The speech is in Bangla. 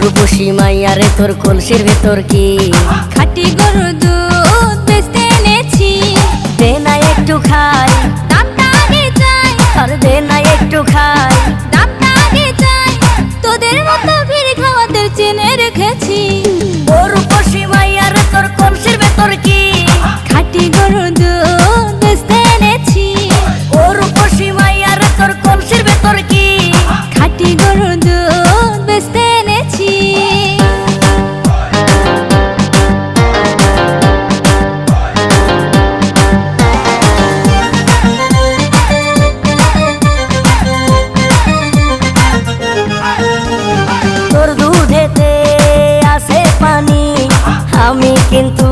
রূপসী মাইয়ারে তোর কলসির ভেতর কি খাঁটি গরুর দুধ বেচতে এনেছি। দে না একটু খাই, দামটা আগে চাই, আর দে না একটু খাই। দামটা আগে চাই, তোদের মতো ভিড় খাওয়াদের চেনে রেখেছি। ও রূপসী মাইয়ারে তোর কলসির ভেতর কি খাঁটি গরুর দুধ বেচতে এনেছি। ও রূপসী মাইয়ারে তোর কলসির ভেতর কি খাঁটি গরুর দুধ বেচতে এনেছি। তোর দুধেতে আছে পানি, আমি কিন্তু